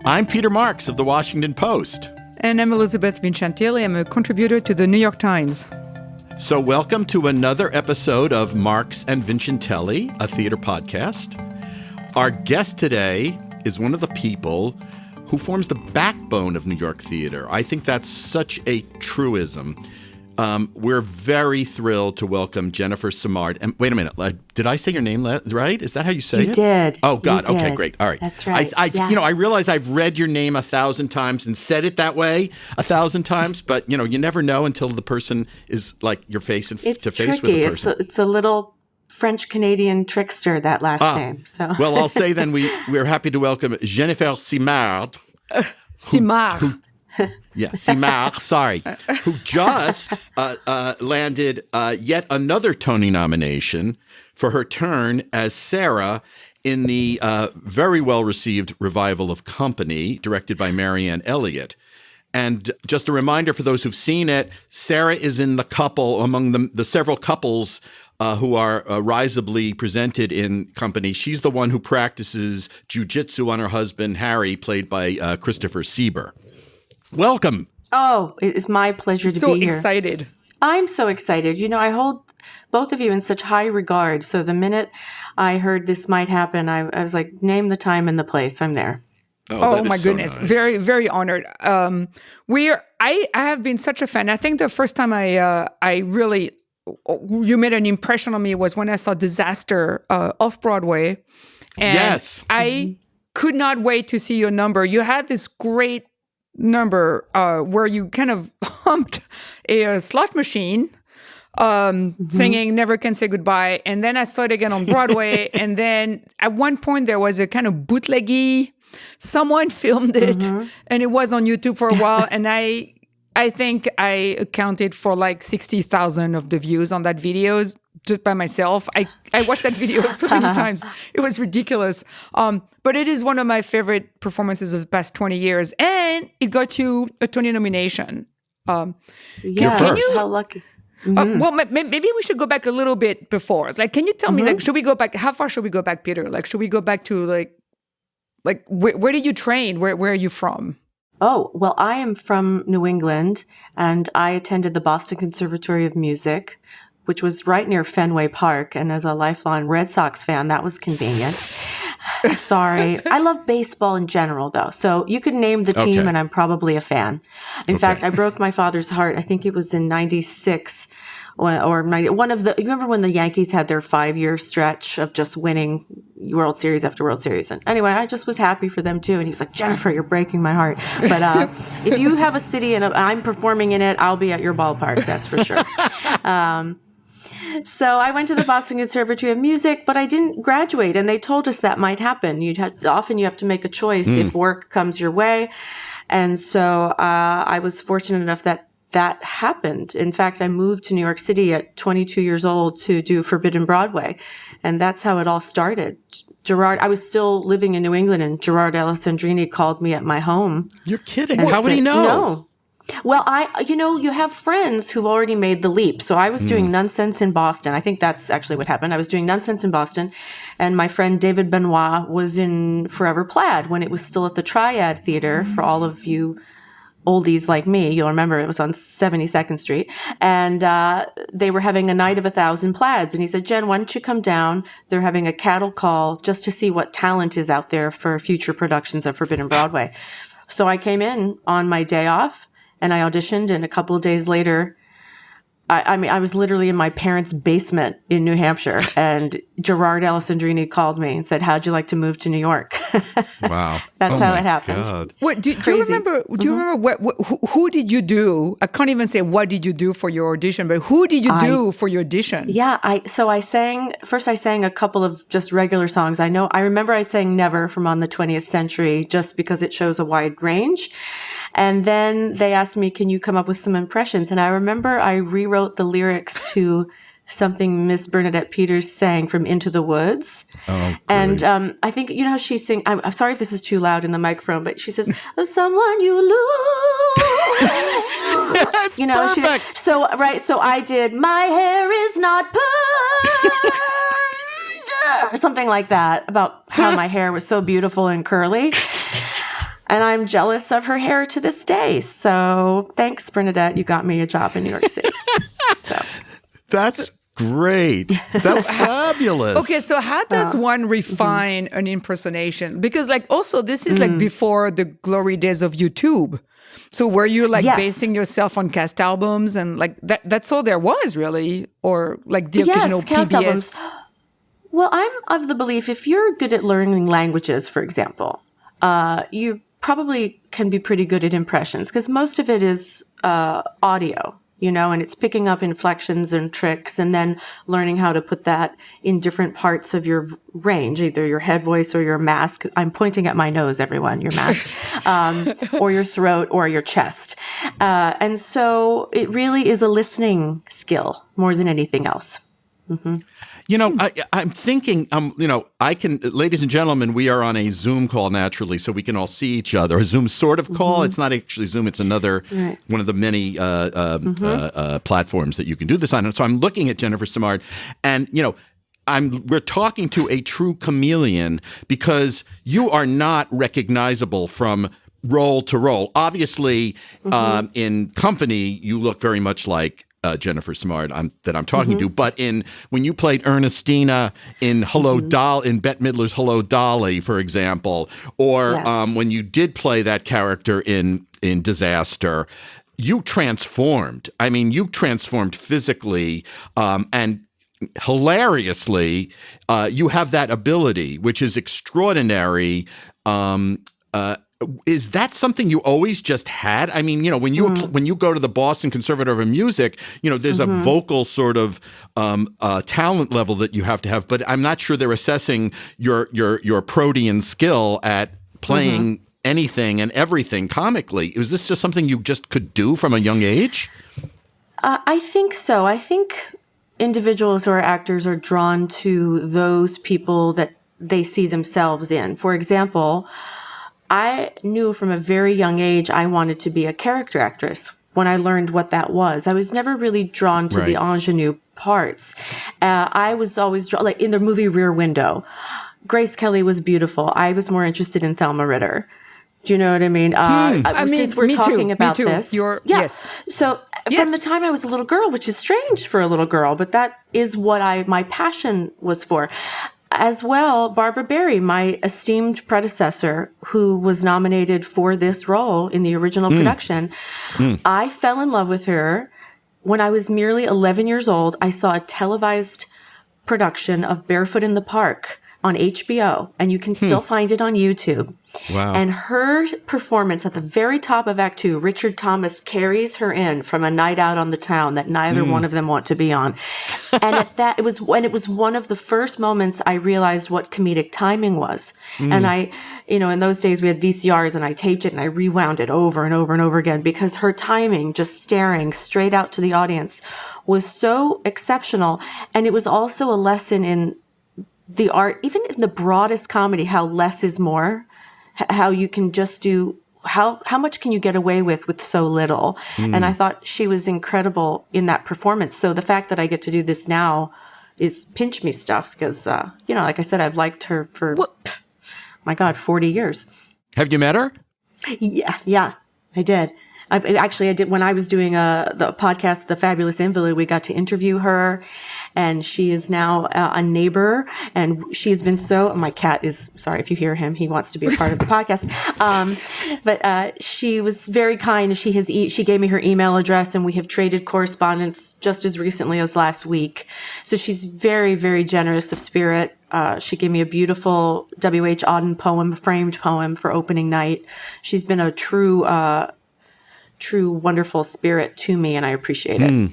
I'm Peter Marks of The Washington Post. And I'm Elizabeth Vincentelli. I'm a contributor to The New York Times. So welcome to another episode of Marks and Vincentelli, a theater podcast. Our guest today is one of the people who forms the backbone of New York theater. I think that's such a truism. We're very thrilled to welcome Jennifer Simard. And wait a minute, did I say your name right? Is that how you say it? You did. Oh, God. You Okay, did. great. All right. That's right. I realize I've read your name 1,000 times and said it that way 1,000 times, but, you never know until the person is like you're face to face with the person. It's a little French-Canadian trickster, that last name. So. Well, I'll say then we're happy to welcome Jennifer Simard. Simard. Simard, sorry, who just landed yet another Tony nomination for her turn as Sarah in the very well-received revival of Company, directed by Marianne Elliott. And just a reminder for those who've seen it, Sarah is in the couple, among the several couples who are risably presented in Company. She's the one who practices jujitsu on her husband, Harry, played by Christopher Sieber. Welcome. Oh, it's my pleasure to be here. So excited. I'm so excited. I hold both of you in such high regard. So the minute I heard this might happen, I was like, name the time and the place. I'm there. Oh my goodness. So nice. Very, very honored. I have been such a fan. I think the first time you made an impression on me was when I saw Disaster off Broadway. And yes. I could not wait to see your number. You had this great number where you kind of humped a slot machine singing Never Can Say Goodbye. And then I saw it again on Broadway. And then at one point there was a kind of bootleggy, someone filmed it and it was on YouTube for a while. And I think I accounted for like 60,000 of the views on that video just by myself. I watched that video so many times. It was ridiculous. But it is one of my favorite performances of the past 20 years. And it got you a Tony nomination. How lucky. Well, maybe we should go back a little bit before. Like, can you tell me, should we go back? How far should we go back, Peter? Like, should we go back to like where did you train? Where are you from? Oh, well, I am from New England, and I attended the Boston Conservatory of Music, which was right near Fenway Park. And as a lifelong Red Sox fan, that was convenient. Sorry. I love baseball in general, though. So you could name the team, and I'm probably a fan. In fact, I broke my father's heart. I think it was in 96 or 90. You remember when the Yankees had their 5-year stretch of just winning World Series after World Series? And anyway, I just was happy for them, too. And he's like, Jennifer, you're breaking my heart. But if you have a city and I'm performing in it, I'll be at your ballpark. That's for sure. So I went to the Boston Conservatory of Music, but I didn't graduate. And they told us that might happen. Often you have to make a choice if work comes your way. And so I was fortunate enough that happened. In fact, I moved to New York City at 22 years old to do Forbidden Broadway. And that's how it all started. I was still living in New England, and Gerard Alessandrini called me at my home. You're kidding. How would he know? No. Well, you have friends who've already made the leap. So I was doing Nonsense in Boston. I think that's actually what happened. I was doing Nonsense in Boston, and my friend David Benoit was in Forever Plaid when it was still at the Triad Theater. For all of you oldies like me, you'll remember it was on 72nd Street. And they were having a night of 1,000 plaids. And he said, Jen, why don't you come down? They're having a cattle call just to see what talent is out there for future productions of Forbidden Broadway. So I came in on my day off, and I auditioned, and a couple of days later, I was literally in my parents' basement in New Hampshire, and Gerard Alessandrini called me and said, how'd you like to move to New York? Wow. That's how it happened. God. What, do you remember? Do you remember who did you do? I can't even say what did you do for your audition, but who did you do for your audition? Yeah, I sang a couple of just regular songs. I remember I sang Never from On the 20th Century just because it shows a wide range. And then they asked me, can you come up with some impressions? And I remember I rewrote the lyrics to something Miss Bernadette Peters sang from Into the Woods. Oh, and I think, how she sings, I'm sorry if this is too loud in the microphone, but she says, someone you lose. That's perfect. So I did, my hair is not permed, or something like that, about how my hair was so beautiful and curly. And I'm jealous of her hair to this day. So thanks, Bernadette. You got me a job in New York City. So That's great. That's fabulous. Okay, so how does one refine an impersonation? Because like also this is like before the glory days of YouTube. So were you like basing yourself on cast albums and like that's all there was really? Or like the occasional cast PBS? Albums. Well, I'm of the belief if you're good at learning languages, for example, you probably can be pretty good at impressions because most of it is audio. And it's picking up inflections and tricks and then learning how to put that in different parts of your range, either your head voice or your mask. I'm pointing at my nose, everyone, your mask, or your throat or your chest. And so it really is a listening skill more than anything else. Mm-hmm. I'm thinking, I can, ladies and gentlemen, we are on a Zoom call naturally, so we can all see each other. A Zoom sort of call. It's not actually Zoom. It's another one of the many platforms that you can do this on. And so I'm looking at Jennifer Simard, and we're talking to a true chameleon because you are not recognizable from role to role. Obviously, in company, you look very much like Jennifer Simard that I'm talking to, but when you played Ernestina in in Bette Midler's Hello, Dolly, for example, or when you did play that character in Disaster, you transformed. I mean, you transformed physically and hilariously. You have that ability, which is extraordinary. Is that something you always just had? I mean, when you go to the Boston Conservatoire of Music, there's a vocal sort of talent level that you have to have, but I'm not sure they're assessing your protean skill at playing anything and everything comically. Is this just something you just could do from a young age? I think so. I think individuals who are actors are drawn to those people that they see themselves in. For example, I knew from a very young age I wanted to be a character actress when I learned what that was. I was never really drawn to the ingenue parts. I was always drawn, like in the movie Rear Window, Grace Kelly was beautiful. I was more interested in Thelma Ritter. Do you know what I mean? Since we're talking about this. Yes. So from the time I was a little girl, which is strange for a little girl, but that is what my passion was for. As well, Barbara Barry, my esteemed predecessor, who was nominated for this role in the original production, I fell in love with her when I was merely 11 years old. I saw a televised production of Barefoot in the Park on HBO, and you can still find it on YouTube. Wow. And her performance at the very top of Act 2, Richard Thomas carries her in from a night out on the town that neither one of them want to be on. And it was one of the first moments I realized what comedic timing was. And I, in those days we had VCRs and I taped it and I rewound it over and over and over again because her timing, just staring straight out to the audience, was so exceptional. And it was also a lesson in the art, even in the broadest comedy, how less is more. How you can just do, how much can you get away with so little? And I thought she was incredible in that performance. So the fact that I get to do this now is pinch me stuff because, like I said, I've liked her for, 40 years. Have you met her? Yeah, I did. I did when I was doing the podcast, The Fabulous Invalid. We got to interview her, and she is now a neighbor. And she has been my cat is sorry if you hear him. He wants to be a part of the podcast. But she was very kind. She gave me her email address, and we have traded correspondence just as recently as last week. So she's very, very generous of spirit. She gave me a beautiful W.H. Auden framed poem for opening night. She's been a true wonderful spirit to me, and I appreciate it.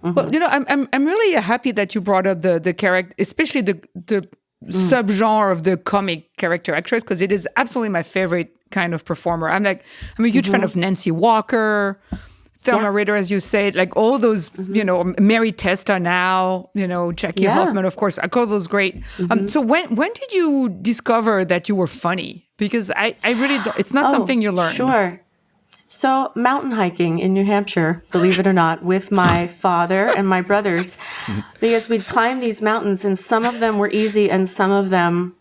Well, I'm really happy that you brought up the character, especially the subgenre of the comic character actress, because it is absolutely my favorite kind of performer. I'm a huge fan of Nancy Walker, Thelma Ritter, as you said, like all those, Mary Testa now, Jackie Hoffman, of course. I call those great. So when did you discover that you were funny? Because I really don't, it's not something you learn. Sure. So mountain hiking in New Hampshire, believe it or not, with my father and my brothers, because we'd climb these mountains and some of them were easy and some of them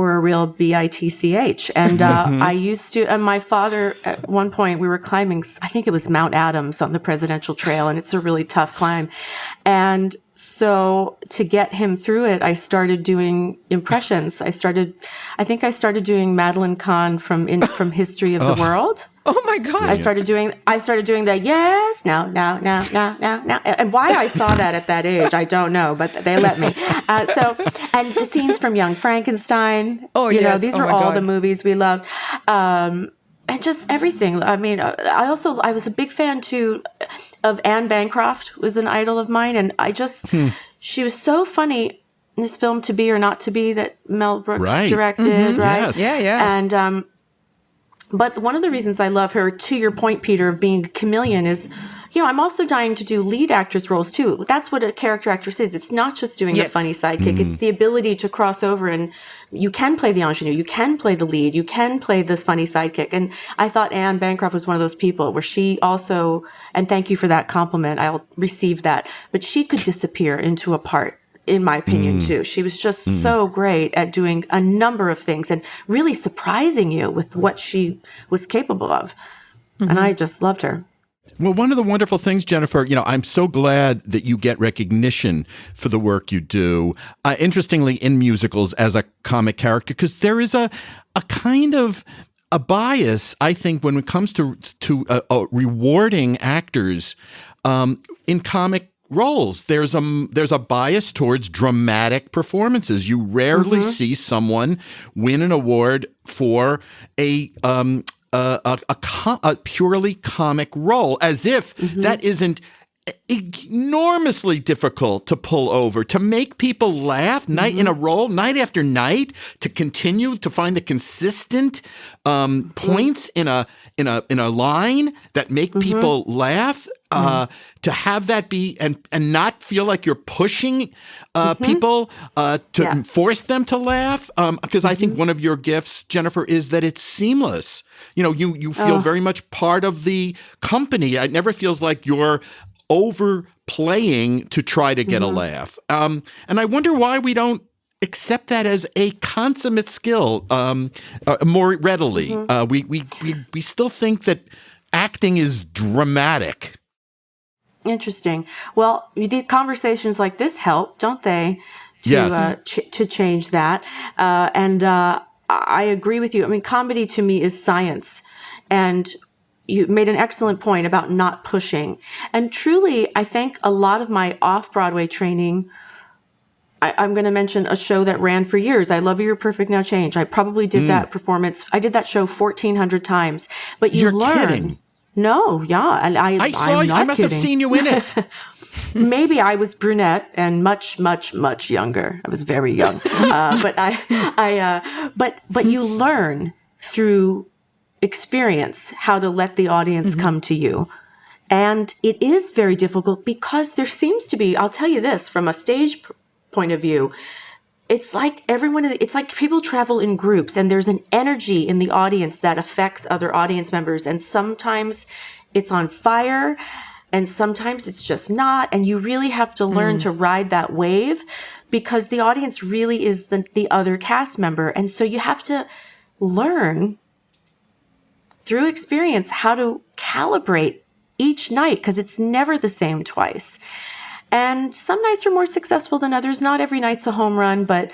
were a real bitch. And I used to, and my father, at one point, we were climbing, I think it was Mount Adams on the Presidential Trail, and it's a really tough climb. And so to get him through it, I started doing impressions. I think I started doing Madeline Kahn from History of the World. Oh my God. I started doing the yes, now. And why I saw that at that age, I don't know, but they let me. And the scenes from Young Frankenstein. Oh, you know, yes. these Oh were my all God. the movies we loved. And just everything. I mean, I was a big fan too of Anne Bancroft, was an idol of mine. And she was so funny in this film To Be or Not to Be that Mel Brooks directed, right? Yes. Yeah. And, but one of the reasons I love her, to your point, Peter, of being a chameleon is, you know, I'm also dying to do lead actress roles too. That's what a character actress is. It's not just doing the funny sidekick. It's the ability to cross over, and you can play the ingenue, you can play the lead, you can play this funny sidekick. And I thought Anne Bancroft was one of those people where she also, and thank you for that compliment, I'll receive that, but she could disappear into a part. In my opinion, too. She was just so great at doing a number of things and really surprising you with what she was capable of. And I just loved her. Well, one of the wonderful things, Jennifer, you know, I'm so glad that you get recognition for the work you do. Interestingly, in musicals as a comic character, because there is a kind of a bias, I think, when it comes to rewarding actors in comic roles. There's a bias towards dramatic performances. You rarely see someone win an award for a purely comic role, as if that isn't enormously difficult to pull over, to make people laugh night in a role, night after night, to continue to find the consistent points in a line that make people laugh. To have that be and not feel like you're pushing people to force them to laugh, because I think one of your gifts, Jennifer, is that it's seamless. You know, you feel very much part of the company. It never feels like you're overplaying to try to get a laugh. And I wonder why we don't accept that as a consummate skill more readily. We still think that acting is dramatic. Interesting. Well, the conversations like this help, don't they? To change that. And I agree with you. I mean, comedy to me is science. And you made an excellent point about not pushing. And truly, I think a lot of my off-Broadway training, I'm going to mention a show that ran for years. I Love You, You're Perfect, Now Change. I probably did that performance. I did that show 1,400 times. But you learn. Kidding. No, yeah. And I saw I'm you. not I must kidding. have seen you in it. Maybe I was brunette and much, much, much younger. I was very young. But you learn through experience how to let the audience come to you. And it is very difficult because there seems to be, I'll tell you this, from a stage point of view, it's like it's like people travel in groups and there's an energy in the audience that affects other audience members. And sometimes it's on fire and sometimes it's just not. And you really have to learn to ride that wave because the audience really is the other cast member. And so you have to learn through experience how to calibrate each night because it's never the same twice. And some nights are more successful than others. Not every night's a home run, but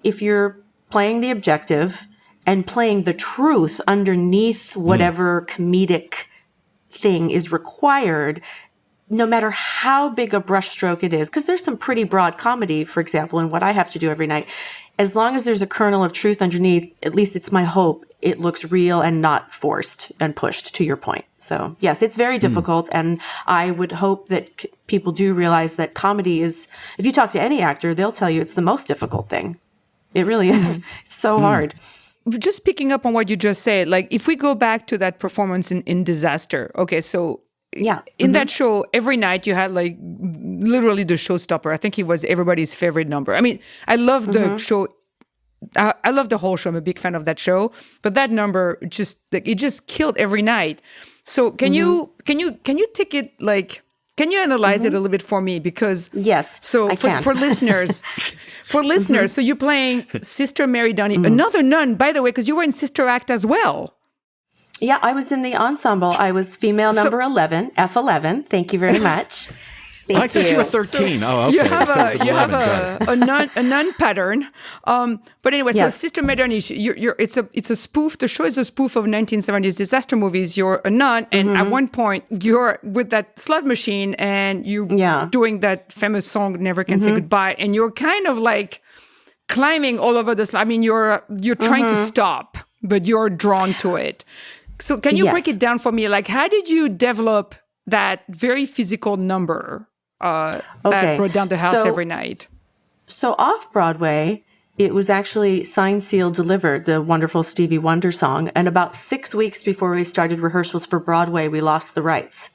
if you're playing the objective and playing the truth underneath whatever comedic thing is required, no matter how big a brushstroke it is, because there's some pretty broad comedy, for example, in what I have to do every night, as long as there's a kernel of truth underneath, at least it's my hope, it looks real and not forced and pushed, to your point. So, yes, it's very difficult. And I would hope that people do realize that comedy is, if you talk to any actor, they'll tell you it's the most difficult thing. It really is. It's so hard. Just picking up on what you just said, like if we go back to that performance in Disaster, okay, so in that show, every night you had like literally the showstopper. I think it was everybody's favorite number. I mean, I love the show. I love the whole show. I'm a big fan of that show, but that number just like it just killed every night. So can you take it like Can you analyze it a little bit for me? Because Yes, so I can. for listeners, so you're playing Sister Mary Downey, another nun, by the way, because you were in Sister Act as well. Yeah, I was in the ensemble. I was female number 11, F11. Thank you very much. I thought you were 13. Okay. You have I thought it was you have 11. a nun pattern. But anyway, Yes. so Sister Mary Downey, it's a spoof. The show is a spoof of 1970s disaster movies. You're a nun, and at one point you're with that slot machine, and you doing that famous song "Never Can Say Goodbye," and you're kind of like climbing all over the slot. I mean, you're trying to stop, but you're drawn to it. So can you break it down for me? Like, how did you develop that very physical number that brought down the house every night? So off Broadway, it was actually Signed, Sealed, Delivered, the wonderful Stevie Wonder song. And about 6 weeks before we started rehearsals for Broadway, we lost the rights.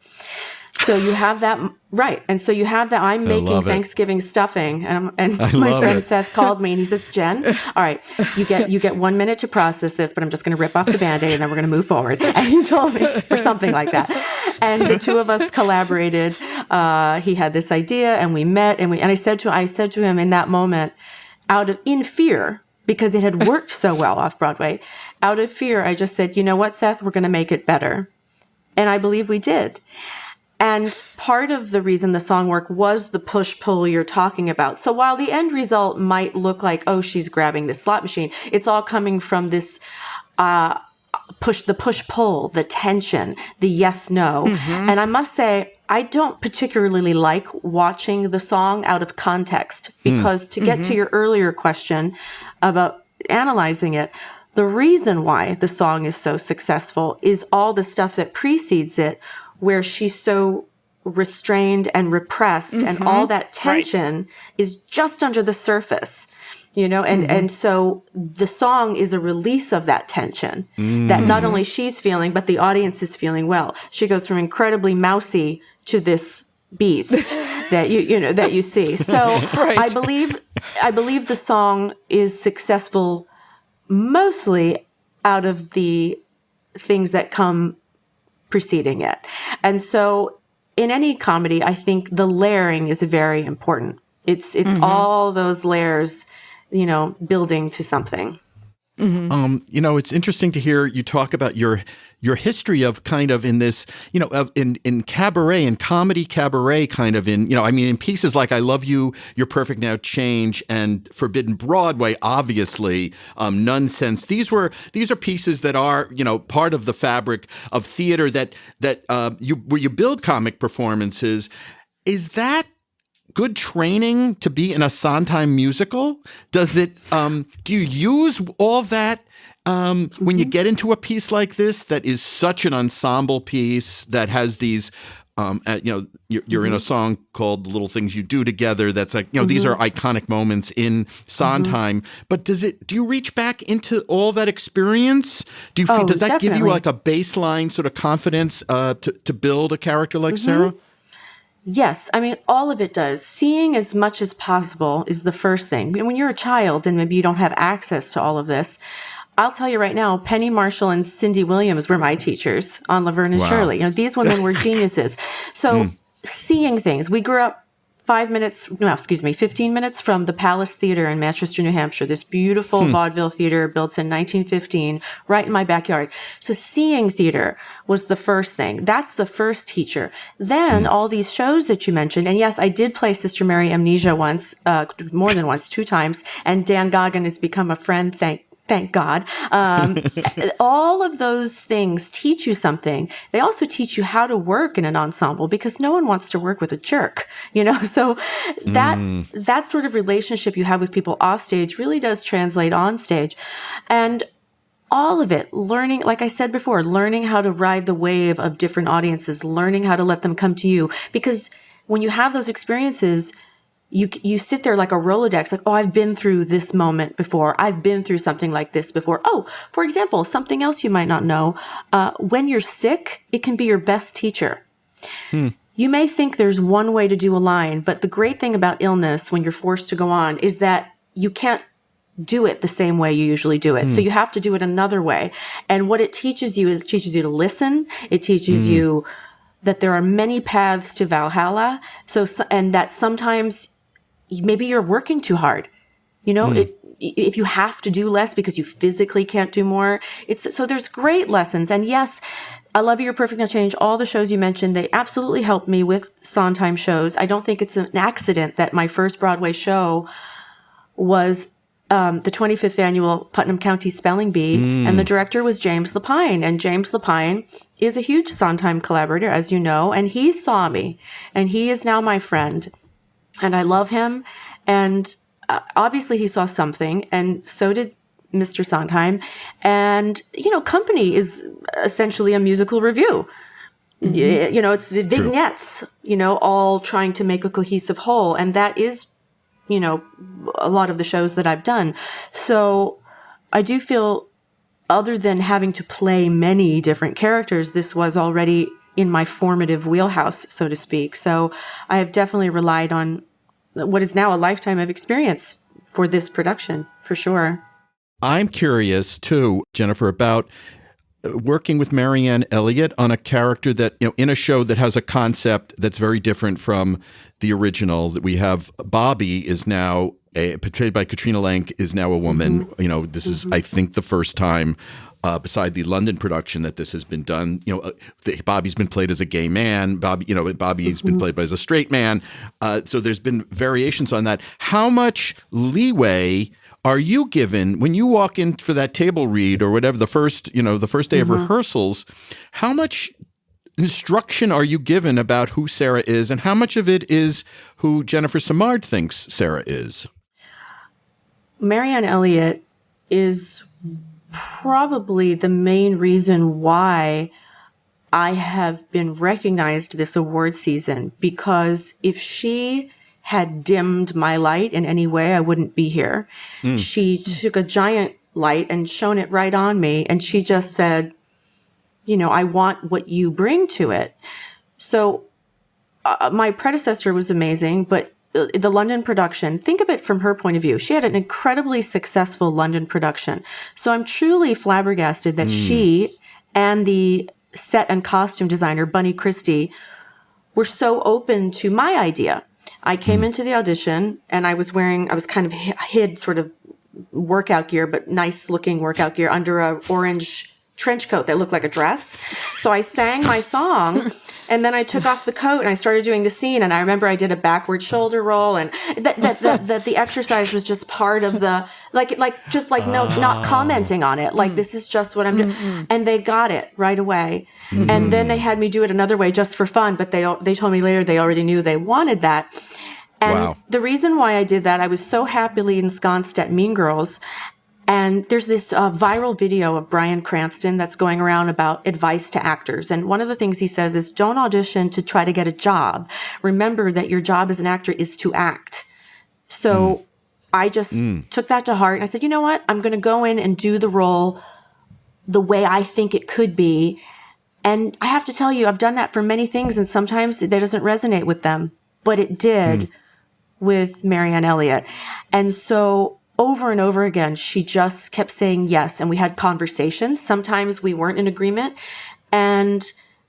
So you have that, right. And so you have that, I'm making Thanksgiving stuffing. And my friend Seth called me and he says, Jen, all right, you get 1 minute to process this, but I'm just going to rip off the Band-Aid and then we're going to move forward. And he told me, or something like that. And the two of us collaborated. He had this idea and we met and I said to him in that moment, in fear, because it had worked so well off Broadway, out of fear, I just said, you know what, Seth, we're going to make it better. And I believe we did. And part of the reason the song worked was the push-pull you're talking about. So while the end result might look like, oh, she's grabbing the slot machine, it's all coming from this push-pull, the tension, the yes-no. And I must say, I don't particularly like watching the song out of context because to get to your earlier question about analyzing it, the reason why the song is so successful is all the stuff that precedes it, where she's so restrained and repressed and all that tension is just under the surface, and so the song is a release of that tension that not only she's feeling, but the audience is feeling. Well, she goes from incredibly mousy to this beast that you see. So I believe the song is successful mostly out of the things that come preceding it. And so in any comedy, I think the layering is very important. It's all those layers, building to something. It's interesting to hear you talk about your history of kind of in this, in cabaret and comedy cabaret kind of in pieces like I Love You, You're Perfect Now, Change, and Forbidden Broadway, obviously, Nonsense. These are pieces that are, part of the fabric of theater where you build comic performances. Is that good training to be in a Sondheim musical? Does it, do you use all that when you get into a piece like this that is such an ensemble piece that has these, you're in a song called The Little Things You Do Together that's like, these are iconic moments in Sondheim, but do you reach back into all that experience? Does that definitely give you like a baseline sort of confidence to build a character like Sarah? Yes. I mean, all of it does. Seeing as much as possible is the first thing. When you're a child and maybe you don't have access to all of this, I'll tell you right now, Penny Marshall and Cindy Williams were my teachers on Laverne and Shirley. These women were geniuses. So seeing things, we grew up 15 minutes from the Palace Theater in Manchester, New Hampshire, this beautiful vaudeville theater built in 1915, right in my backyard. So seeing theater was the first thing. That's the first teacher. Then all these shows that you mentioned, and yes, I did play Sister Mary Amnesia once, more than once, 2 times, and Dan Goggin has become a friend, thank God. All of those things teach you something. They also teach you how to work in an ensemble because no one wants to work with a jerk, So that sort of relationship you have with people off stage really does translate on stage. And all of it, learning, like I said before, learning how to ride the wave of different audiences, learning how to let them come to you. Because when you have those experiences, you sit there like a Rolodex, like, oh, I've been through this moment before. I've been through something like this before. Oh, for example, something else you might not know. When you're sick, it can be your best teacher. You may think there's one way to do a line, but the great thing about illness when you're forced to go on is that you can't do it the same way you usually do it. So you have to do it another way. And what it teaches you is it teaches you to listen. It teaches you that there are many paths to Valhalla. And that sometimes maybe you're working too hard. If you have to do less because you physically can't do more, so there's great lessons. And yes, I Love You, You're Perfect, Now Change, all the shows you mentioned, they absolutely helped me with Sondheim shows. I don't think it's an accident that my first Broadway show was the 25th annual Putnam County Spelling Bee, and the director was James Lapine. And James Lapine is a huge Sondheim collaborator, as you know, and he saw me, and he is now my friend, and I love him. And obviously he saw something, and so did Mr. Sondheim. And, Company is essentially a musical review. It's the vignettes, all trying to make a cohesive whole. And that is, a lot of the shows that I've done. So I do feel, other than having to play many different characters, this was already in my formative wheelhouse, so to speak. So I have definitely relied on what is now a lifetime of experience for this production, for sure. I'm curious, too, Jennifer, about working with Marianne Elliott on a character that, in a show that has a concept that's very different from the original. That we have Bobby is now, portrayed by Katrina Lenk, is now a woman. This is, I think, the first time beside the London production that this has been done. Bobby's been played as a gay man. Bobby's been played as a straight man. So there's been variations on that. How much leeway are you given when you walk in for that table read or whatever, the first day of rehearsals? How much instruction are you given about who Sarah is, and how much of it is who Jennifer Simard thinks Sarah is? Marianne Elliott is probably the main reason why I have been recognized this award season, because if she had dimmed my light in any way, I wouldn't be here. She took a giant light and shone it right on me, and she just said, I want what you bring to it. So my predecessor was amazing, but the London production, think of it from her point of view. She had an incredibly successful London production. So I'm truly flabbergasted that she and the set and costume designer, Bunny Christie, were so open to my idea. I came into the audition, and I was kind of hid sort of workout gear, but nice looking workout gear, under a orange trench coat that looked like a dress. So I sang my song, and then I took off the coat and I started doing the scene. And I remember I did a backward shoulder roll, and that the exercise was just part of the, not commenting on it. Like, this is just what I'm doing. And they got it right away. And then they had me do it another way just for fun. But they told me later they already knew they wanted that. And the reason why I did that, I was so happily ensconced at Mean Girls. And there's this viral video of Bryan Cranston that's going around about advice to actors. And one of the things he says is, don't audition to try to get a job. Remember that your job as an actor is to act. So I just took that to heart. And I said, you know what? I'm going to go in and do the role the way I think it could be. And I have to tell you, I've done that for many things, and sometimes that doesn't resonate with them. But it did with Marianne Elliott. And so over and over again, she just kept saying yes. And we had conversations. Sometimes we weren't in agreement. And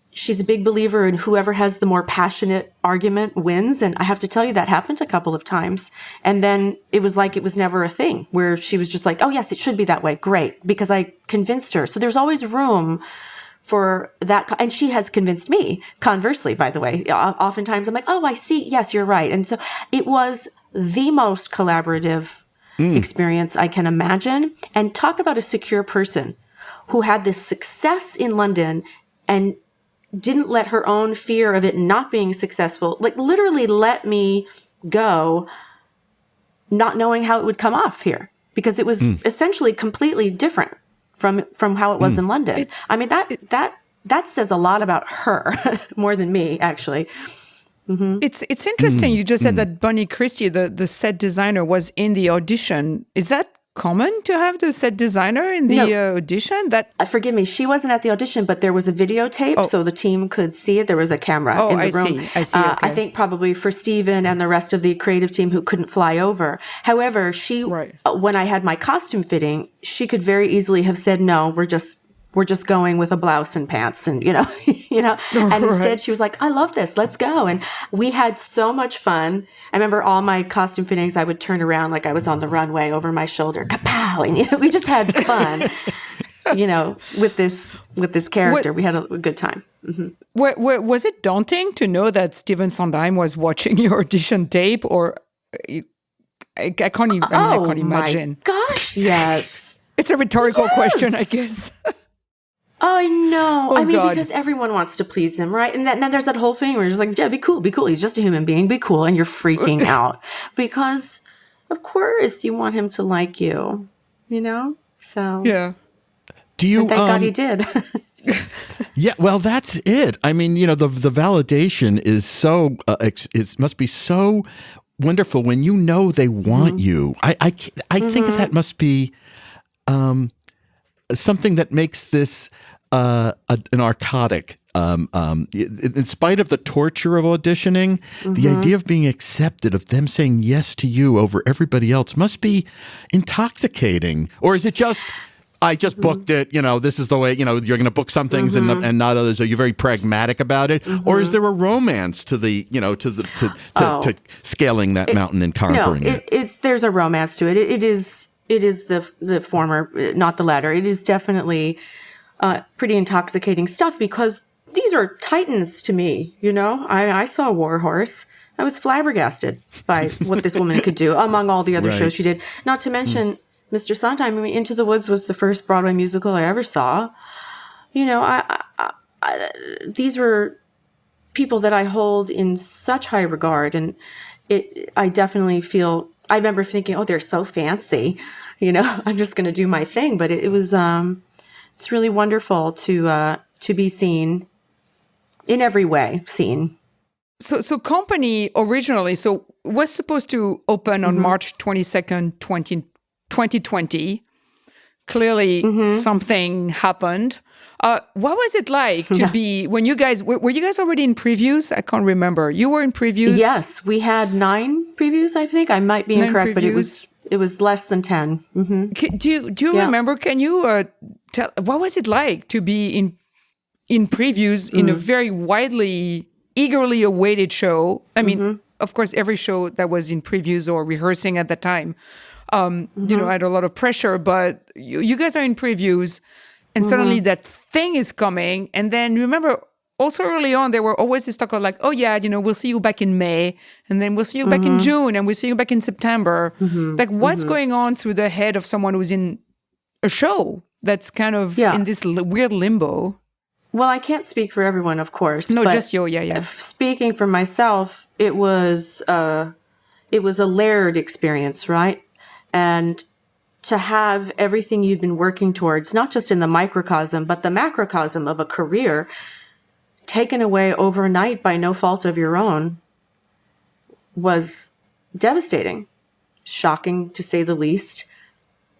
she's a big believer in whoever has the more passionate argument wins. And I have to tell you, that happened a couple of times. And then it was like it was never a thing, where she was just like, oh, yes, it should be that way. Great. Because I convinced her. So there's always room for that. And she has convinced me, conversely, by the way. Oftentimes I'm like, oh, I see. Yes, you're right. And so it was the most collaborative experience I can imagine. And talk about a secure person who had this success in London and didn't let her own fear of it not being successful, like literally let me go, not knowing how it would come off here, because it was essentially completely different from how it was in London. I mean, that says a lot about her more than me, actually. It's interesting. You just said that Bunny Christie, the set designer, was in the audition. Is that common to have the set designer in the audition? That forgive me, she wasn't at the audition, but there was a videotape, so the team could see it. There was a camera in the room. I see. Okay. I think probably for Steven and the rest of the creative team who couldn't fly over. However, when I had my costume fitting, she could very easily have said, no, we're just we're just going with a blouse and pants and, and instead she was like, I love this. Let's go. And we had so much fun. I remember all my costume fittings, I would turn around like I was on the runway over my shoulder, kapow. And, we just had fun, with this character. We had a good time. Mm-hmm. Was it daunting to know that Stephen Sondheim was watching your audition tape, or I can't even, I can't imagine. Oh my gosh, yes. It's a rhetorical question, I guess. I know. Oh, God. Because everyone wants to please him, right? And then there's that whole thing where you're just like, yeah, be cool, be cool. He's just a human being, be cool. And you're freaking out because, of course, you want him to like you, So. Yeah. Do you? And thank God he did. Yeah, well, that's it. I mean, the validation is so must be so wonderful when they want you. I think that must be something that makes this a narcotic. In spite of the torture of auditioning, the idea of being accepted, of them saying yes to you over everybody else, must be intoxicating. Or is it just? I just booked it. This is the way. You're going to book some things and not others. Are you very pragmatic about it, or is there a romance to the to scaling that mountain and conquering it? There's a romance to it. It is the former, not the latter. It is definitely pretty intoxicating stuff because these are titans to me. I saw War Horse. I was flabbergasted by what this woman could do among all the other shows she did. Not to mention. Mr. Sondheim, Into the Woods was the first Broadway musical I ever saw. These were people that I hold in such high regard, and I definitely feel. I remember thinking, "Oh, they're so fancy," I'm just going to do my thing. But it was, it's really wonderful to be seen in every way. Seen. So Company originally was supposed to open on March 22nd, 2020. Clearly something happened. What was it like to be, when you guys, were you guys already in previews? I can't remember. You were in previews? Yes, we had 9 previews, I think. I might be incorrect, but it was less than 10. Mm-hmm. Do you remember, can you tell, what was it like to be in previews in a very widely, eagerly awaited show? I mean, of course, every show that was in previews or rehearsing at the time, had a lot of pressure, but you guys are in previews and suddenly that thing is coming. And then remember also early on, there were always this talk of like, oh yeah, we'll see you back in May and then we'll see you back in June and we'll see you back in September. Like what's going on through the head of someone who's in a show that's kind of in this weird limbo? Well, I can't speak for everyone, of course. No, just you. Yeah. Speaking for myself, it was a layered experience, right? And to have everything you'd been working towards, not just in the microcosm, but the macrocosm of a career, taken away overnight by no fault of your own, was devastating, shocking to say the least.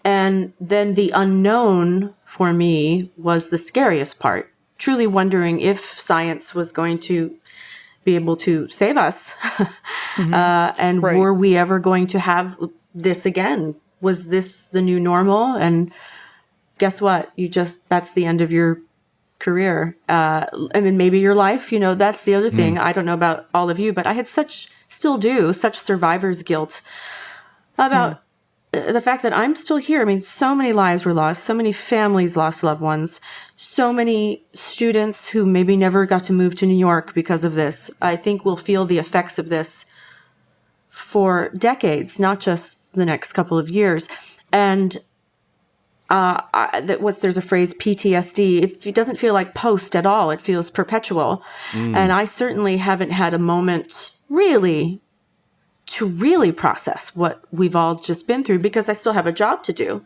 And then the unknown for me was the scariest part, truly wondering if science was going to be able to save us. And were we ever going to have this again? Was this the new normal? And guess what? That's the end of your career. I mean, maybe your life, that's the other thing. I don't know about all of you, but I had still do such survivor's guilt about the fact that I'm still here. I mean, so many lives were lost, so many families lost loved ones, so many students who maybe never got to move to New York because of this. I think we'll feel the effects of this for decades, not just the next couple of years. And there's a phrase, PTSD. It doesn't feel like post at all. It feels perpetual. And I certainly haven't had a moment to really process what we've all just been through, because I still have a job to do.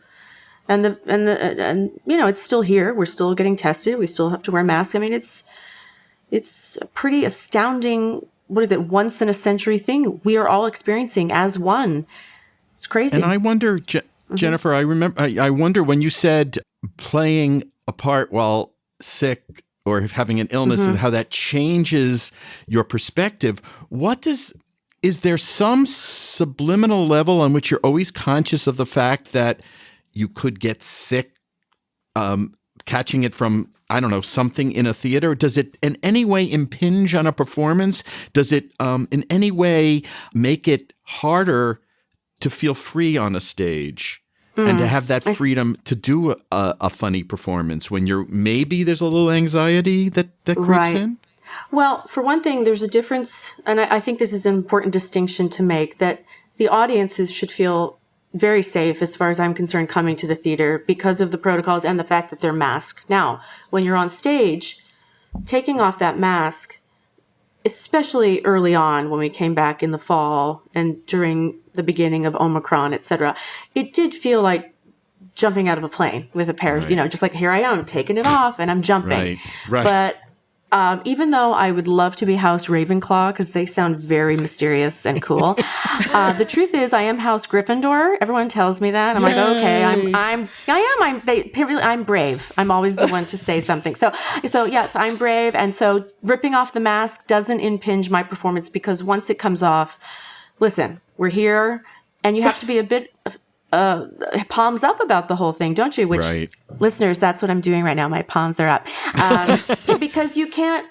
And it's still here. We're still getting tested. We still have to wear masks. I mean, it's a pretty astounding, once in a century thing we are all experiencing as one. It's crazy. And I wonder, Jennifer, I wonder when you said playing a part while sick or having an illness and how that changes your perspective. Is there some subliminal level on which you're always conscious of the fact that you could get sick catching it from, I don't know, something in a theater? Does it in any way impinge on a performance? Does it in any way make it harder to feel free on a stage and to have that freedom to do a funny performance when maybe there's a little anxiety that creeps in? Well, for one thing, there's a difference, and I think this is an important distinction to make, that the audiences should feel very safe, as far as I'm concerned, coming to the theater because of the protocols and the fact that they're masked. Now, when you're on stage, taking off that mask, especially early on when we came back in the fall and during the beginning of Omicron, et cetera, it did feel like jumping out of a plane with a pair, just like, here I am, taking it off and I'm jumping. Right. But even though I would love to be House Ravenclaw because they sound very mysterious and cool, the truth is I am House Gryffindor. Everyone tells me that. I'm like, okay, I'm brave. I'm always the one to say something. So yes, I'm brave. And so ripping off the mask doesn't impinge my performance because once it comes off, listen, we're here and you have to be a bit palms up about the whole thing, don't you? Which, listeners, that's what I'm doing right now. My palms are up. Because you can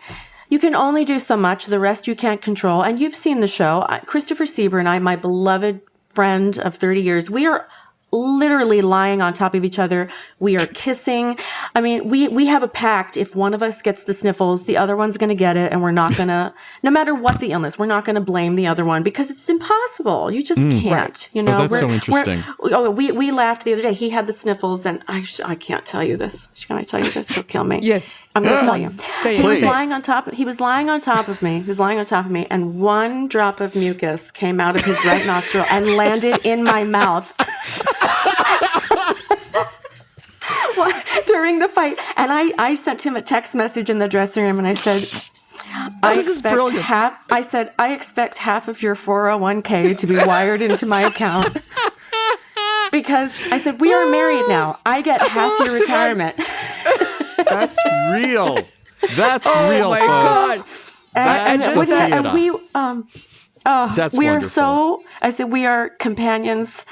only do so much. The rest you can't control. And you've seen the show. Christopher Sieber and I, my beloved friend of 30 years, we are literally lying on top of each other. We are kissing. I mean, we have a pact. If one of us gets the sniffles, the other one's going to get it. And we're not going to, no matter what the illness, we're not going to blame the other one because it's impossible. You just can't, that's so interesting. We laughed the other day. He had the sniffles and I can't tell you this. Can I tell you this? He'll kill me. Yes. I'm going to tell you. He was lying on top of me and one drop of mucus came out of his right nostril and landed in my mouth. During the fight, and I sent him a text message in the dressing room, and I said, I expect half of your 401k to be wired into my account because I said we are married now. I get half your retirement. That's real. That's real, my folks. God. That's we are wonderful. so. I said we are companions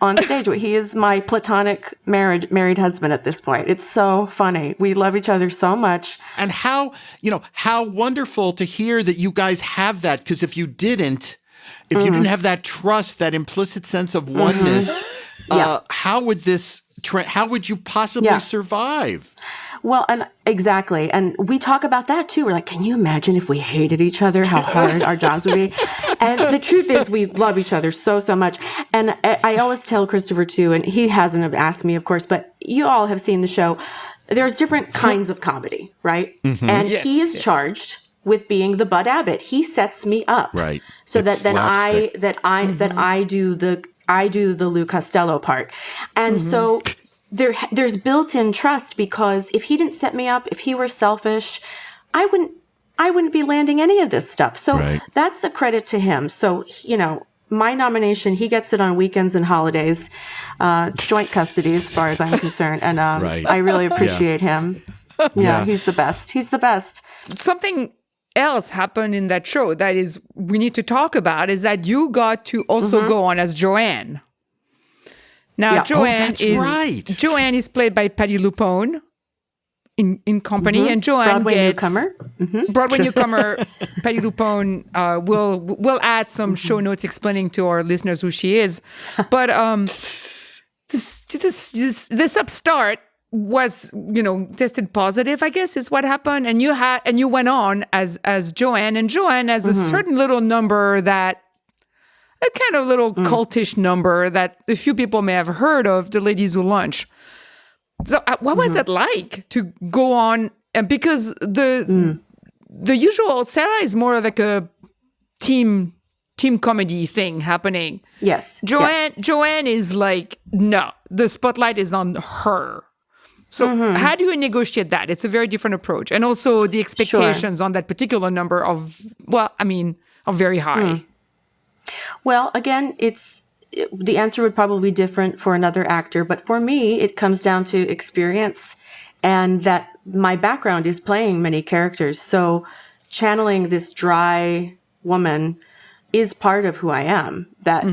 on stage. He is my platonic married husband at this point. It's so funny. We love each other so much. And how wonderful to hear that you guys have that, because if you didn't have that trust, that implicit sense of oneness, how would you possibly survive? Well, and exactly. And we talk about that too. We're like, can you imagine if we hated each other, how hard our jobs would be? And the truth is we love each other so much. And I always tell Christopher too, and he hasn't asked me, of course, but you all have seen the show. There's different kinds of comedy, right? Mm-hmm. And he is charged with being the Bud Abbott. He sets me up. Right. So that then I do the Lou Costello part. And so there's built-in trust because if he didn't set me up, if he were selfish, I wouldn't be landing any of this stuff. So that's a credit to him. So, my nomination, he gets it on weekends and holidays. It's joint custody as far as I'm concerned. And I really appreciate him. Yeah, he's the best. He's the best. Something else happened in that show that is we need to talk about is that you got to also go on as Joanne. Now, Joanne is played by Patti LuPone in Company, and Joanne Broadway newcomer Patti LuPone. We'll add some show notes explaining to our listeners who she is. But this upstart was tested positive, I guess is what happened, and you went on as Joanne, and Joanne has a certain little number that. A kind of little cultish number that a few people may have heard of, the Ladies Who Lunch. So what was it like to go on? And because the usual Sarah is more like a team comedy thing happening. Yes. Joanne is like, no, the spotlight is on her. So how do you negotiate that? It's a very different approach. And also the expectations on that particular number are very high. Well, again, the answer would probably be different for another actor, but for me, it comes down to experience and that my background is playing many characters. So channeling this dry woman is part of who I am. That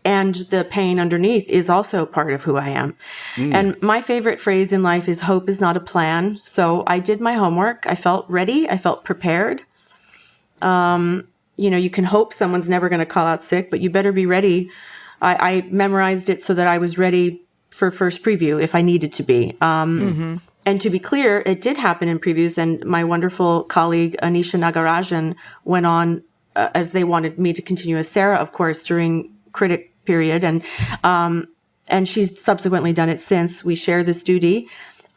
and the pain underneath is also part of who I am. And my favorite phrase in life is hope is not a plan. So I did my homework. I felt ready. I felt prepared. You can hope someone's never going to call out sick, but you better be ready. I memorized it so that I was ready for first preview if I needed to be. And to be clear, it did happen in previews. And my wonderful colleague, Anisha Nagarajan, went on as they wanted me to continue as Sarah, of course, during critic period. And she's subsequently done it since. We share this duty.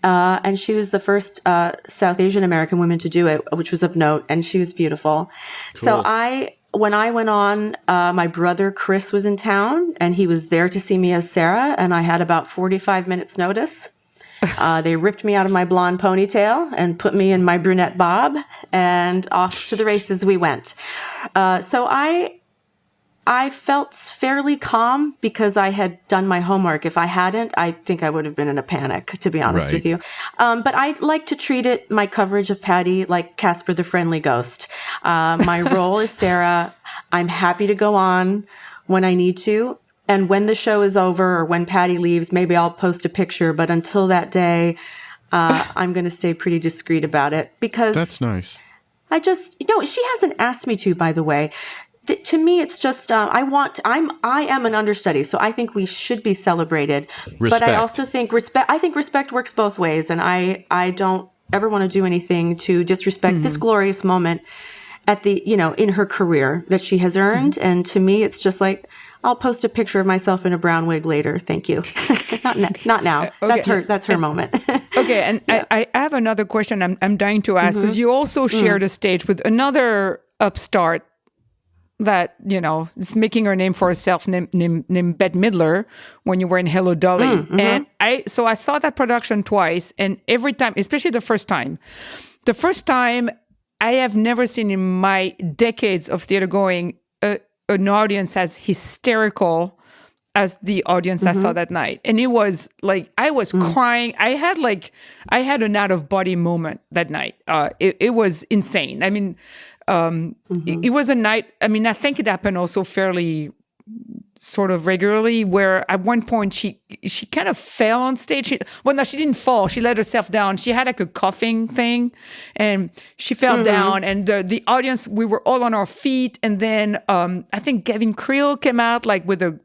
And she was the first South Asian American woman to do it, which was of note. And she was beautiful. Cool. So when I went on, my brother Chris was in town and he was there to see me as Sarah. And I had about 45 minutes notice. They ripped me out of my blonde ponytail and put me in my brunette bob, and off to the races we went. So I felt fairly calm because I had done my homework. If I hadn't, I think I would have been in a panic, to be honest with you. But I like to treat my coverage of Patty like Casper the Friendly Ghost. My role is Sarah. I'm happy to go on when I need to. And when the show is over or when Patty leaves, maybe I'll post a picture. But until that day, I'm going to stay pretty discreet about it because that's nice. I just, she hasn't asked me to, by the way. To me, it's just, I am an understudy. So I think we should be celebrated. Respect. But I also think respect works both ways. And I don't ever want to do anything to disrespect this glorious moment at in her career that she has earned. And to me, it's just like, I'll post a picture of myself in a brown wig later. Thank you. Not now. Okay. That's her moment. Okay. And yeah. I have another question I'm dying to ask because you also shared a stage with another upstart that, is making her name for herself named Bette Midler when you were in Hello Dolly. And I saw that production twice, and every time, especially the first time I have never seen in my decades of theater going an audience as hysterical as the audience I saw that night. And it was like, I was crying. I had an out of body moment that night. It was insane. I mean, it was a night, I think it happened also fairly sort of regularly where at one point she kind of fell on stage. She didn't fall. She let herself down. She had like a coughing thing and she fell down, and the audience, we were all on our feet. And then I think Gavin Creel came out like with a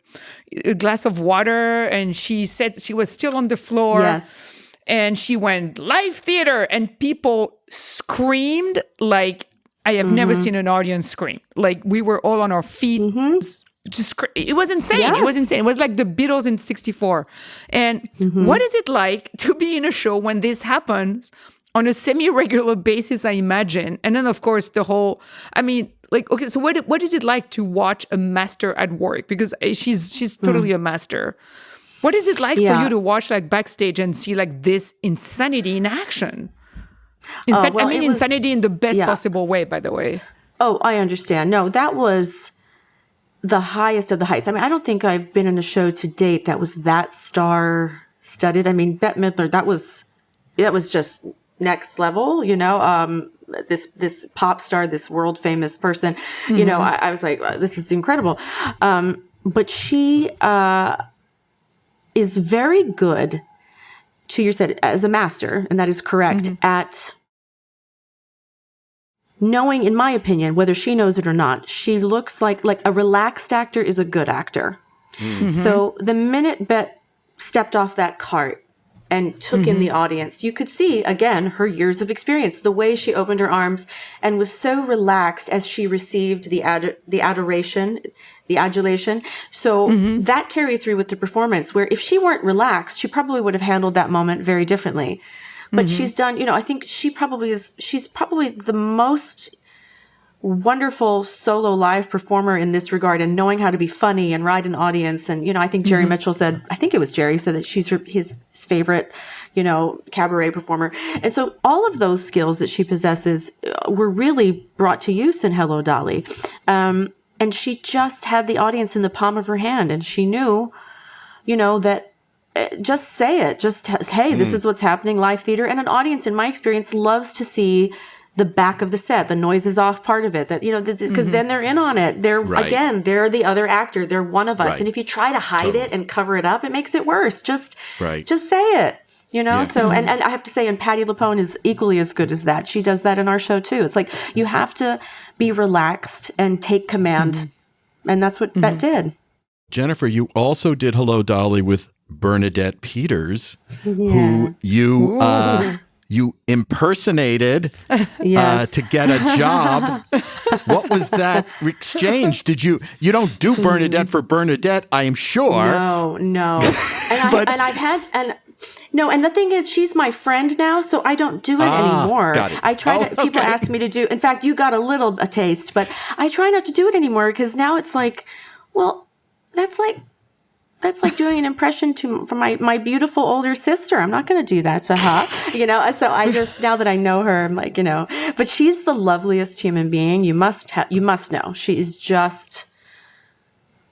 glass of water, and she said she was still on the floor. Yes. And she went, live theater, and people screamed like I have never seen an audience scream. Like we were all on our feet. It was insane. Yes. It was insane. It was like the Beatles in '64. And what is it like to be in a show when this happens on a semi-regular basis, I imagine? And then, of course, okay, so what is it like to watch a master at work? Because she's totally a master. What is it like for you to watch like backstage and see like this insanity in action? Insanity in the best possible way, by the way. Oh, I understand. No, that was the highest of the heights. I don't think I've been in a show to date that was that star-studded. Bette Midler, that was just next level, this pop star, this world famous person, I was like, this is incredible. But she is very good, you said, as a master, and that is correct, at knowing, in my opinion, whether she knows it or not, she looks like a relaxed actor is a good actor. So the minute Bette stepped off that cart and took in the audience, you could see, again, her years of experience, the way she opened her arms and was so relaxed as she received the adoration, the adulation. So that carried through with the performance, where if she weren't relaxed, she probably would have handled that moment very differently. But she's done, I think she's probably the most wonderful solo live performer in this regard, and knowing how to be funny and ride an audience. And, I think Jerry Mitchell said, that she's his favorite, cabaret performer. And so all of those skills that she possesses were really brought to use in Hello Dolly. And she just had the audience in the palm of her hand, and she knew, that just say it. Just, hey, this is what's happening, live theater. And an audience, in my experience, loves to see the back of the set, the noise is off part of it, that, because then they're in on it. They're, again, they're the other actor. They're one of us. Right. And if you try to hide it and cover it up, it makes it worse. Just say it, So, and I have to say, and Patti LuPone is equally as good as that. She does that in our show too. It's like, you have to be relaxed and take command. And that's what Bette did. Jennifer, you also did Hello, Dolly with Bernadette Peters, who you impersonated to get a job. What was that exchange? You don't do Bernadette for Bernadette, I am sure. No. And the thing is, she's my friend now, so I don't do it anymore. Got it. I try to, people ask me to do, in fact, you got a taste, but I try not to do it anymore because now it's like, well, that's like doing an impression for my beautiful older sister. I'm not going to do that to her, So I just, now that I know her, I'm like, but she's the loveliest human being. You must know. She is just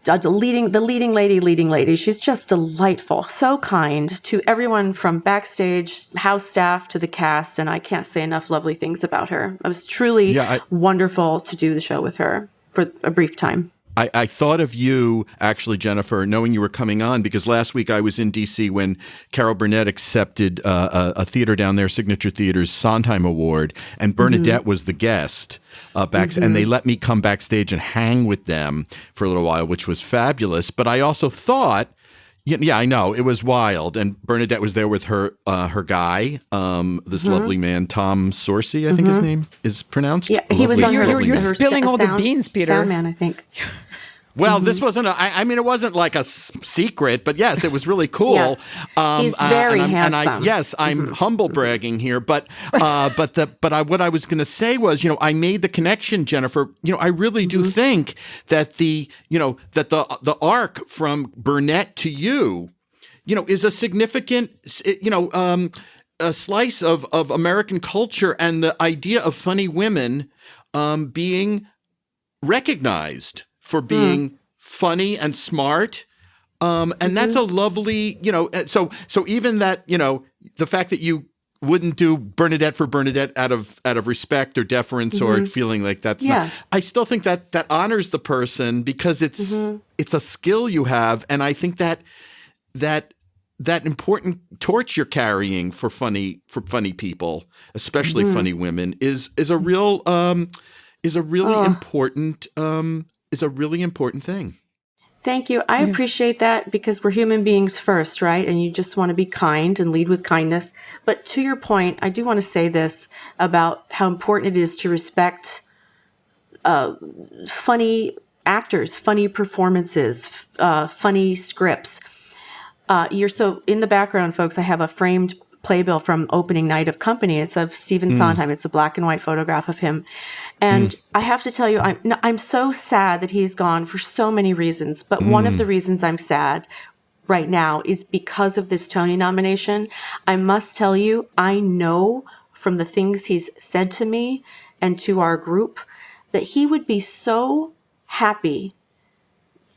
the leading lady. She's just delightful, so kind to everyone from backstage, house staff to the cast. And I can't say enough lovely things about her. It was truly wonderful to do the show with her for a brief time. I thought of you, actually, Jennifer, knowing you were coming on, because last week I was in D.C. when Carol Burnett accepted a theater down there, Signature Theater's Sondheim Award, and Bernadette was the guest and they let me come backstage and hang with them for a little while, which was fabulous. But I also thought, I know, it was wild, and Bernadette was there with her guy, this lovely man, Tom Sorcy, I think his name is pronounced. Yeah, he was on You're spilling all the beans, Peter. Soundman, I think. Well, this wasn't it wasn't like a secret, but yes, it was really cool. Yes. He's very handsome. I'm humble bragging here, but what I was going to say was, I made the connection, Jennifer. I really do think that the arc from Burnett to you, is a significant, a slice of American culture, and the idea of funny women being recognized for being funny and smart. And that's a lovely, so even that, the fact that you wouldn't do Bernadette for Bernadette out of respect or deference or feeling like that's not, I still think that honors the person, because it's a skill you have. And I think that important torch you're carrying for funny people, especially funny women, is a really important thing. Thank you. I appreciate that, because we're human beings first, right? And you just want to be kind and lead with kindness. But to your point, I do want to say this about how important it is to respect funny actors, funny performances, funny scripts. So in the background, folks, I have a framed playbill from opening night of Company. It's of Stephen Sondheim. It's a black and white photograph of him. And I have to tell you, I'm so sad that he's gone for so many reasons. But one of the reasons I'm sad right now is because of this Tony nomination. I must tell you, I know from the things he's said to me and to our group that he would be so happy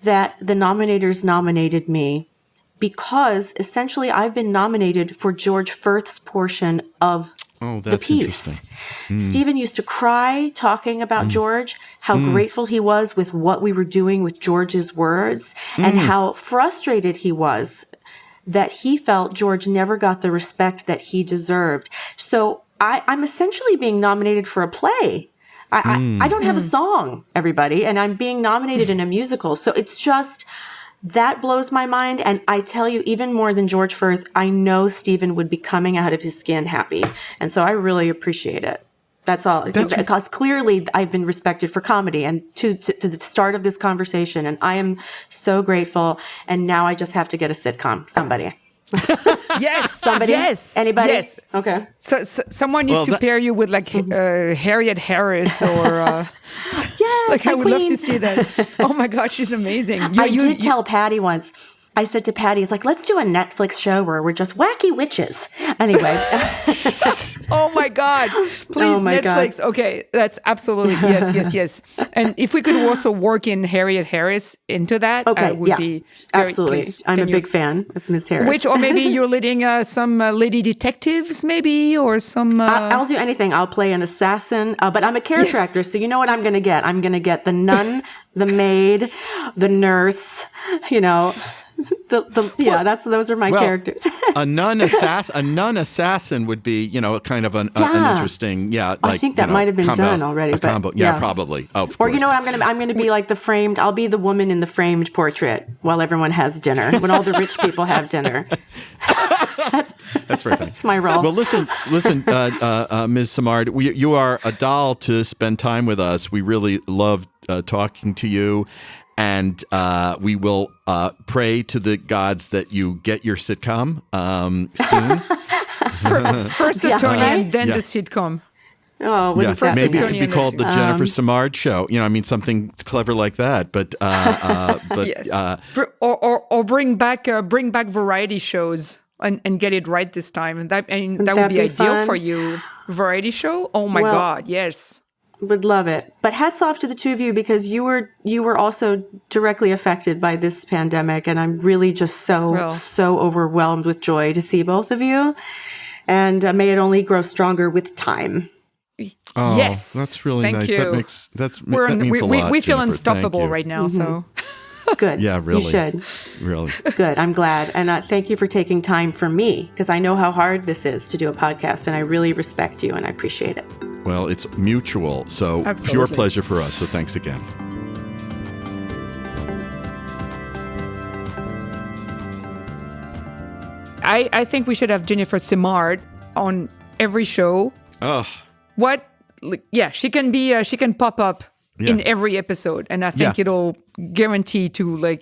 that the nominators nominated me, because essentially I've been nominated for George Firth's portion of the piece. Stephen used to cry talking about George, how grateful he was with what we were doing with George's words, and how frustrated he was that he felt George never got the respect that he deserved. So I'm essentially being nominated for a play. I don't have a song, everybody, and I'm being nominated in a musical. So it's just... that blows my mind. And I tell you, even more than George Firth, I know Stephen would be coming out of his skin happy. And so I really appreciate it. That's all. Because clearly I've been respected for comedy, and to the start of this conversation. And I am so grateful. And now I just have to get a sitcom. Somebody. Yes. Somebody? Yes. Anybody? Yes. Okay. So someone needs to pair you with Harriet Harris or... Yes, I would love to see that. Oh my God, she's amazing. I did tell Patty once, I said to Patty, it's like, let's do a Netflix show where we're just wacky witches. Anyway. Oh my God. Please, Netflix. God. Okay. That's absolutely, yes. And if we could also work in Harriet Harris into that, I would be very absolutely. pleased. I'm a big fan of Miss Harris. Or maybe you're leading some lady detectives, maybe, or some... I'll do anything. I'll play an assassin, but I'm a character actor, so you know what I'm going to get? I'm going to get the nun, the maid, the nurse, those are my characters. a nun assassin would be, kind of an interesting, I think that might have been done already. But combo. Yeah, probably. Oh, of course. Or you know what? I'm going to be like I'll be the woman in the framed portrait while everyone has dinner, when all the rich people have dinner. That's very funny. That's my role. Well, listen, Ms. Simard, you are a doll to spend time with us. We really love talking to you. And we will pray to the gods that you get your sitcom soon. First the Tony, then the sitcom. Oh, maybe it could be called the Jennifer Simard Show. Something clever like that. But yes, or bring back variety shows and get it right this time. And that would be ideal fun for you. Variety show. Oh my God, yes. Would love it. But hats off to the two of you, because you were also directly affected by this pandemic, and I'm really just so overwhelmed with joy to see both of you. And may it only grow stronger with time. Oh, yes, that's really Thank nice. You. That means a lot. We feel Jennifer. unstoppable right now. So good. Yeah, really. You should. Really. Good. I'm glad. And thank you for taking time for me, because I know how hard this is to do a podcast, and I really respect you and I appreciate it. Well, it's mutual. So pure pleasure for us. So thanks again. I think we should have Jennifer Simard on every show. Oh. What? Yeah, she can pop up in every episode, and I think it'll guarantee to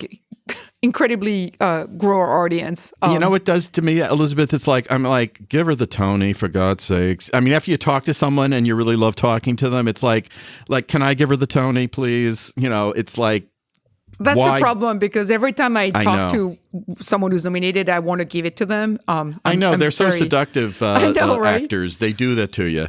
incredibly grow our audience. You know what it does to me, Elizabeth? It's I'm give her the Tony, for God's sakes. I mean, after you talk to someone and you really love talking to them, it's like, can I give her the Tony, please? It's like, that's why? The problem, because every time I talk to someone who's nominated, I want to give it to them. I know. They're so seductive right? actors. They do that to you.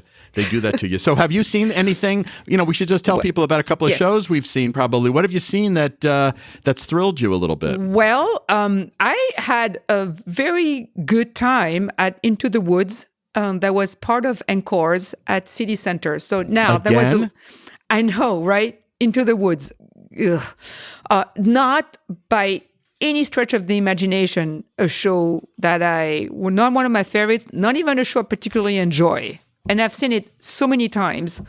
So have you seen anything? We should just tell people about a couple of shows we've seen, probably. What have you seen that's thrilled you a little bit? Well, I had a very good time at Into the Woods. That was part of Encores at City Center. So now I know, right? Into the Woods. Not by any stretch of the imagination a show that not one of my favorites, not even a show I particularly enjoy. And I've seen it so many times.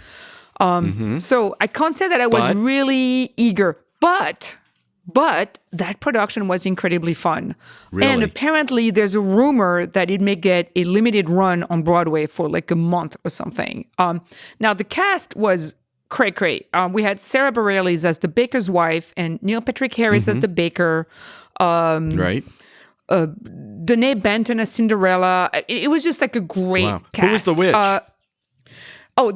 So I can't say that I was really eager. But that production was incredibly fun. Really? And apparently there's a rumor that it may get a limited run on Broadway for a month or something. Now, the cast was cray-cray. We had Sarah Bareilles as the baker's wife and Neil Patrick Harris as the baker. Right. Danae Benton as Cinderella. It was just a great cast. Who was the witch?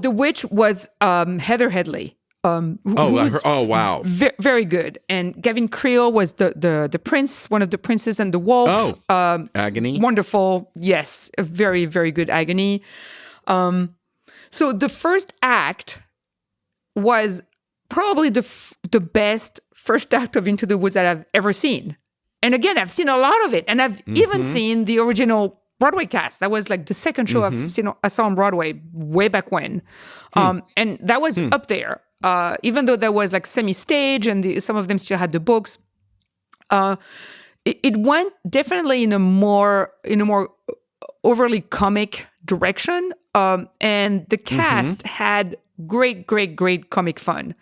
The witch was Heather Headley. Wow. Very good. And Gavin Creel was the prince, one of the princes and the wolf. Agony. Wonderful. Yes. A very, very good Agony. So the first act was probably the best first act of Into the Woods that I've ever seen. And again, I've seen a lot of it. And I've even seen the original Broadway cast. That was the second show I saw on Broadway way back when. And that was up there. Even though there was semi-stage and some of them still had the books. It went definitely in a more overly comic direction. And the cast had great comic fun.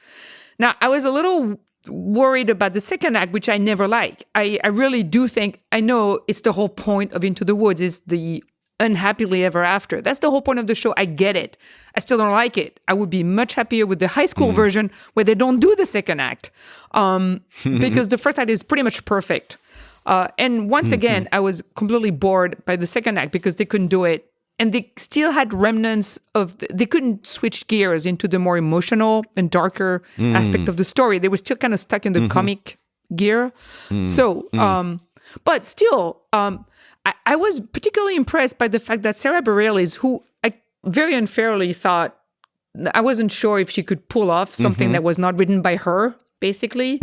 Now, I was a little worried about the second act, which I never like. I really do think, I know it's the whole point of Into the Woods is the unhappily ever after. That's the whole point of the show. I get it. I still don't like it. I would be much happier with the high school version where they don't do the second act because the first act is pretty much perfect. And once again, I was completely bored by the second act because they couldn't do it. And they still had remnants they couldn't switch gears into the more emotional and darker aspect of the story. They were still kind of stuck in the comic gear. So But still, I was particularly impressed by the fact that Sarah Bareilles, who I very unfairly thought, I wasn't sure if she could pull off something that was not written by her, basically.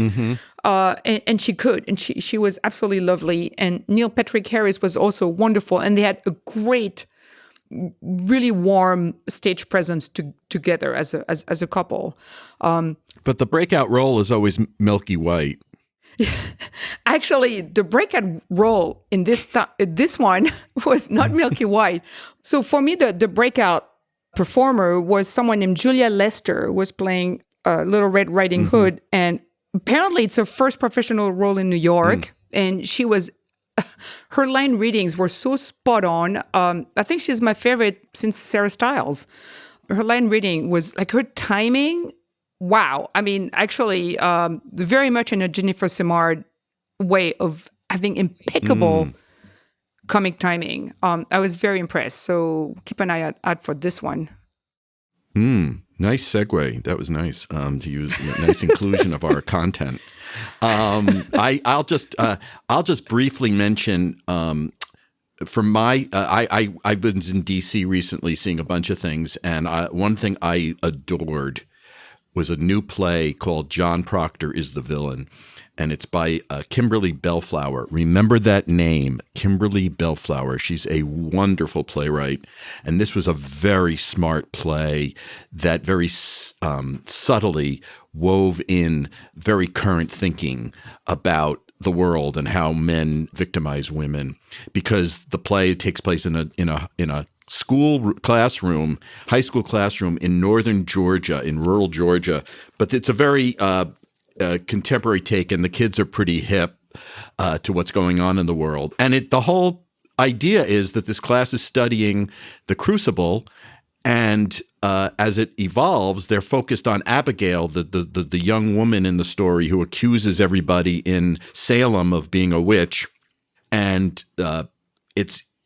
And she could. And she was absolutely lovely. And Neil Patrick Harris was also wonderful. And they had a great, really warm stage presence together as a couple. But the breakout role is always Milky White. Actually, the breakout role in this one was not Milky White. So for me, the breakout performer was someone named Julia Lester, who was playing Little Red Riding Hood. And apparently it's her first professional role in New York. And she was, her line readings were so spot on. I think she's my favorite since Sarah Stiles. Her line reading was like her timing. Wow. I mean, actually, very much in a Jennifer Simard way of having impeccable comic timing. I was very impressed. So keep an eye out for this one. Nice segue. That was nice to use a nice inclusion of our content. I'll just briefly mention from my I was in DC recently seeing a bunch of things, and one thing I adored was a new play called John Proctor is the Villain, and it's by Kimberly Bellflower. Remember that name, Kimberly Bellflower. She's a wonderful playwright, and this was a very smart play that very subtly wove in very current thinking about the world and how men victimize women, because the play takes place in a school classroom, high school classroom in northern Georgia, in rural Georgia. But it's a very contemporary take, and the kids are pretty hip to what's going on in the world. And the whole idea is that this class is studying the Crucible, and as it evolves, they're focused on Abigail, the young woman in the story who accuses everybody in Salem of being a witch. And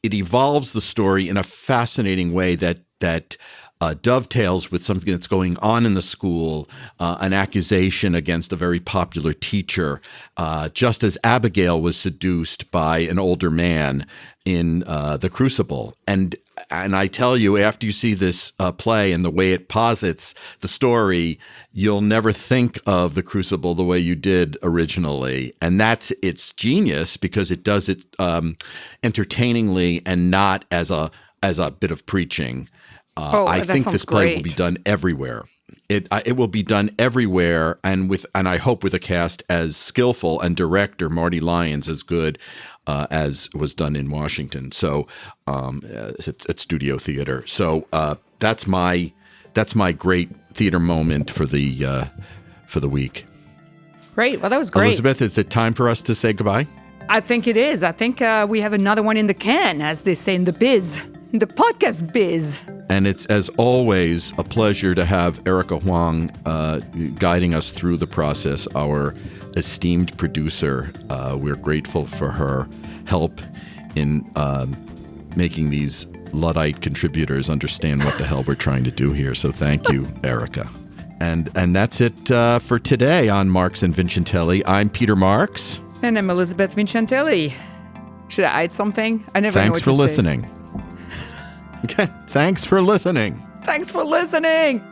it evolves the story in a fascinating way that dovetails with something that's going on in the school, an accusation against a very popular teacher, just as Abigail was seduced by an older man in The Crucible. And I tell you, after you see this play and the way it posits the story, you'll never think of The Crucible the way you did originally. And that's its genius, because it does it entertainingly and not as a bit of preaching. I think this play will be done everywhere. It will be done everywhere, and I hope with a cast as skillful and director Marty Lyons as good as was done in Washington. So it's studio theater. So that's my great theater moment for the week. Great. Well, that was great. Elizabeth, is it time for us to say goodbye? I think it is. I think we have another one in the can, as they say in the biz, in the podcast biz. And it's, as always, a pleasure to have Erica Huang guiding us through the process, our esteemed producer. We're grateful for her help in making these Luddite contributors understand what the hell we're trying to do here. So thank you, Erica. And that's it for today on Marx and Vincentelli. I'm Peter Marx. And I'm Elizabeth Vincentelli. Should I add something? I never know what to say. Thanks for listening. Okay. Thanks for listening. Thanks for listening.